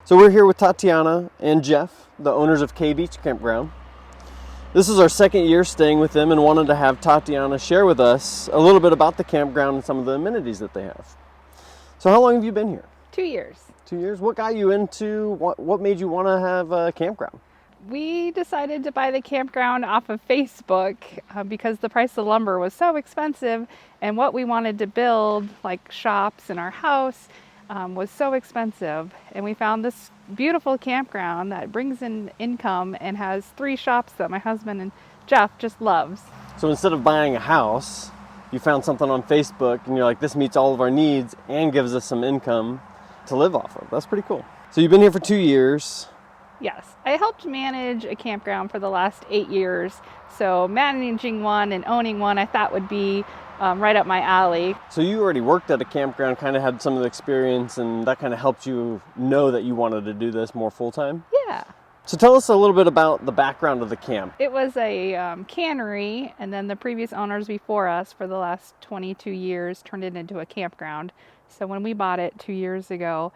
So we're here with Tatiana and Jeff, the owners of K Beach Campground. This is our second year staying with them and wanted to have Tatiana share with us a little bit about the campground and some of the amenities that they have. So how long have you been here? 2 years. 2 years? What got you into, what made you want to have a campground? We decided to buy the campground off of Facebook because the price of lumber was so expensive, and what we wanted to build, like shops in our house, was so expensive. And we found this beautiful campground that brings in income and has 3 shops that my husband and Jeff just loves. So instead of buying a house, you found something on Facebook and you're like, this meets all of our needs and gives us some income to live off of. That's pretty cool. So you've been here for 2 years. Yes, I helped manage a campground for the last 8 years. So managing one and owning one I thought would be right up my alley. So you already worked at a campground, kind of had some of the experience, and that kind of helped you know that you wanted to do this more full-time? Yeah. So tell us a little bit about the background of the camp. It was a cannery, and then the previous owners before us for the last 22 years turned it into a campground. So when we bought it 2 years ago,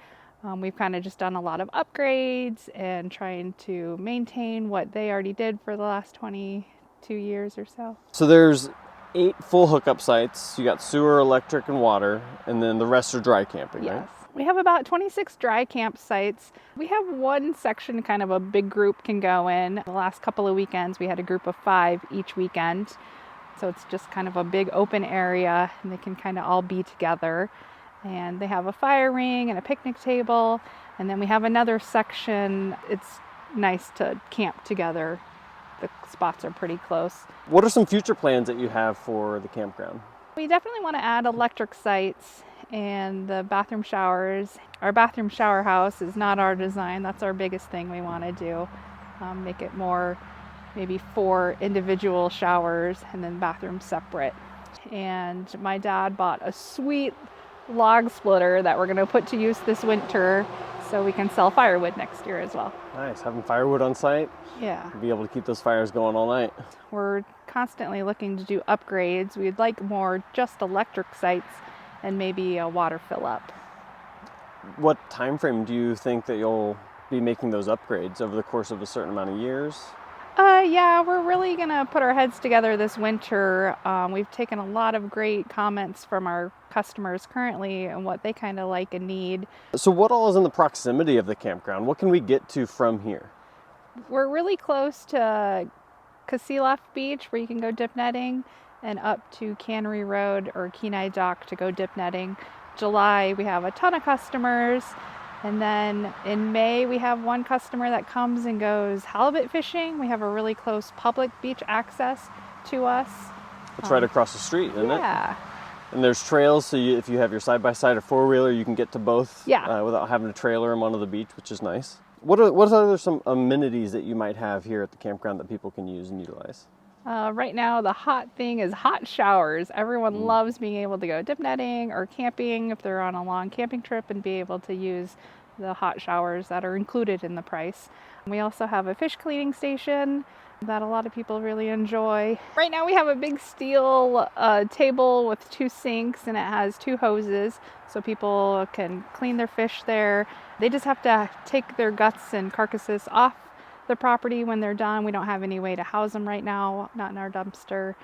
we've kind of just done a lot of upgrades and trying to maintain what they already did for the last 22 years or so. So there's 8 full hookup sites. You got sewer, electric, and water, and then the rest are dry camping, Yes. right? We have about 26 dry campsites. We have one section kind of a big group can go in. The last couple of weekends we had a group of 5 each weekend. So it's just kind of a big open area and they can kind of all be together. And they have a fire ring and a picnic table. And then we have another section. It's nice to camp together. The spots are pretty close. What are some future plans that you have for the campground? We definitely want to add electric sites and the bathroom showers. Our bathroom shower house is not our design. That's our biggest thing we want to do. Make it more, maybe 4 individual showers and then bathrooms separate. And my dad bought a sweet log splitter that we're going to put to use this winter so we can sell firewood next year as well. Nice, having firewood on site. Yeah. Be able to keep those fires going all night. We're constantly looking to do upgrades. We'd like more just electric sites and maybe a water fill up. What time frame do you think that you'll be making those upgrades over the course of a certain amount of years? Yeah, we're really gonna put our heads together this winter. We've taken a lot of great comments from our customers currently and what they kind of like and need. So what all is in the proximity of the campground? What can we get to from here? We're really close to K Beach where you can go dip netting, and up to Cannery Road or Kenai Dock to go dip netting. July we have a ton of customers. And then in May, we have one customer that comes and goes halibut fishing. We have a really close public beach access to us. It's right across the street, isn't it? Yeah. And there's trails, so if you have your side-by-side or four-wheeler, you can get to both without having to trailer them onto the beach, which is nice. What are some amenities that you might have here at the campground that people can use and utilize? Right now, the hot thing is hot showers. Everyone loves being able to go dip netting or camping if they're on a long camping trip and be able to use the hot showers that are included in the price. We also have a fish cleaning station that a lot of people really enjoy. Right now we have a big steel table with 2 sinks and it has 2 hoses so people can clean their fish there. They just have to take their guts and carcasses off the property when they're done. We don't have any way to house them right now, not in our dumpster.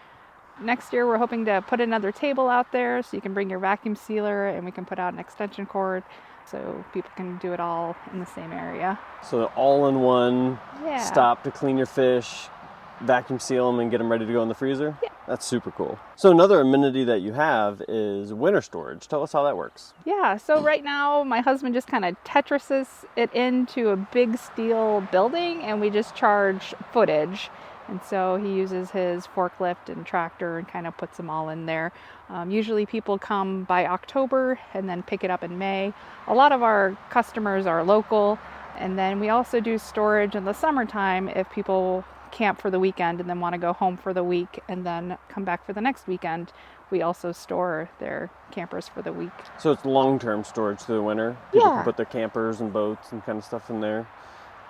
Next year we're hoping to put another table out there so you can bring your vacuum sealer and we can put out an extension cord so people can do it all in the same area. So all-in-one stop to clean your fish, vacuum seal them and get them ready to go in the freezer? Yeah. That's super cool. So another amenity that you have is winter storage. Tell us how that works. Yeah, so right now my husband just kind of Tetrises it into a big steel building and we just charge footage. And so he uses his forklift and tractor and kind of puts them all in there. Usually people come by October and then pick it up in May. A lot of our customers are local. And then we also do storage in the summertime if people camp for the weekend and then want to go home for the week and then come back for the next weekend. We also store their campers for the week. So it's long-term storage through the winter? People can put their campers and boats and kind of stuff in there.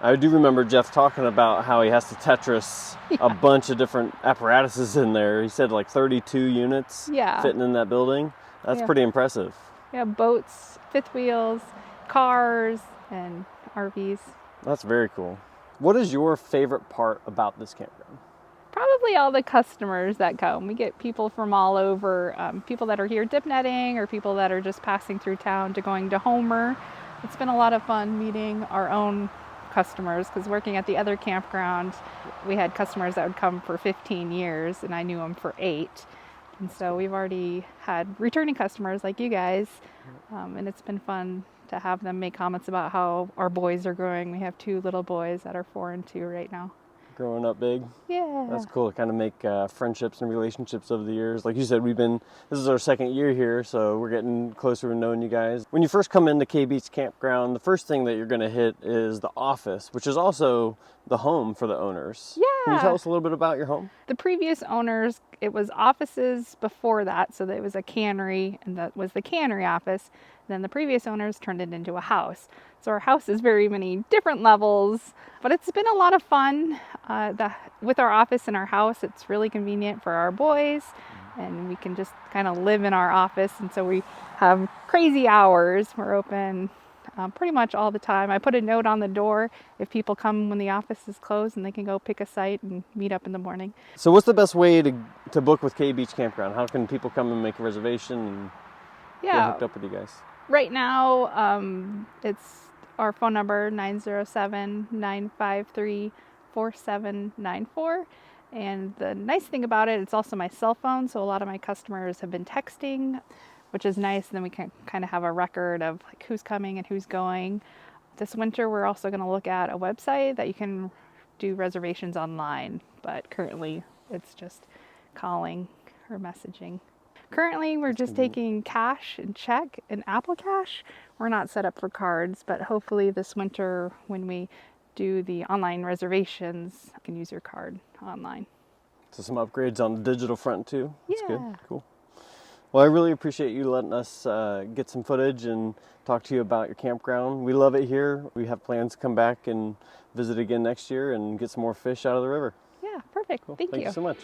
I do remember Jeff talking about how he has to Tetris a bunch of different apparatuses in there. He said like 32 units fitting in that building. That's pretty impressive. Yeah, boats, fifth wheels, cars, and RVs. That's very cool. What is your favorite part about this campground? Probably all the customers that come. We get people from all over, people that are here dip netting or people that are just passing through town to going to Homer. It's been a lot of fun meeting our own customers, because working at the other campground, we had customers that would come for 15 years and I knew them for 8. And so we've already had returning customers like you guys, and it's been fun to have them make comments about how our boys are growing. We have 2 little boys that are 4 and 2 right now. Growing up big. Yeah. That's cool to kind of make friendships and relationships over the years. Like you said, this is our 2nd year here, so we're getting closer to knowing you guys. When you first come into K Beach Campground, the first thing that you're going to hit is the office, which is also the home for the owners. Yeah. Can you tell us a little bit about your home? The previous owners, it was offices before that, so it was a cannery, and that was the cannery office. Then the previous owners turned it into a house. So our house is very many different levels, but it's been a lot of fun. With our office and our house, it's really convenient for our boys, and we can just kind of live in our office. And so we have crazy hours. We're open pretty much all the time. I put a note on the door if people come when the office is closed, and they can go pick a site and meet up in the morning. So what's the best way to book with K Beach Campground? How can people come and make a reservation and get hooked up with you guys? Right now, it's our phone number, 907-953-4794. And the nice thing about it, it's also my cell phone. So a lot of my customers have been texting, which is nice. And then we can kind of have a record of like who's coming and who's going. This winter, we're also going to look at a website that you can do reservations online. But currently, it's just calling or messaging. Currently, we're just taking cash and check and Apple Cash. We're not set up for cards, but hopefully this winter when we do the online reservations, you can use your card online. So some upgrades on the digital front too. That's good. Cool. Well, I really appreciate you letting us get some footage and talk to you about your campground. We love it here. We have plans to come back and visit again next year and get some more fish out of the river. Yeah, perfect. Cool. Thank you. Thank you so much.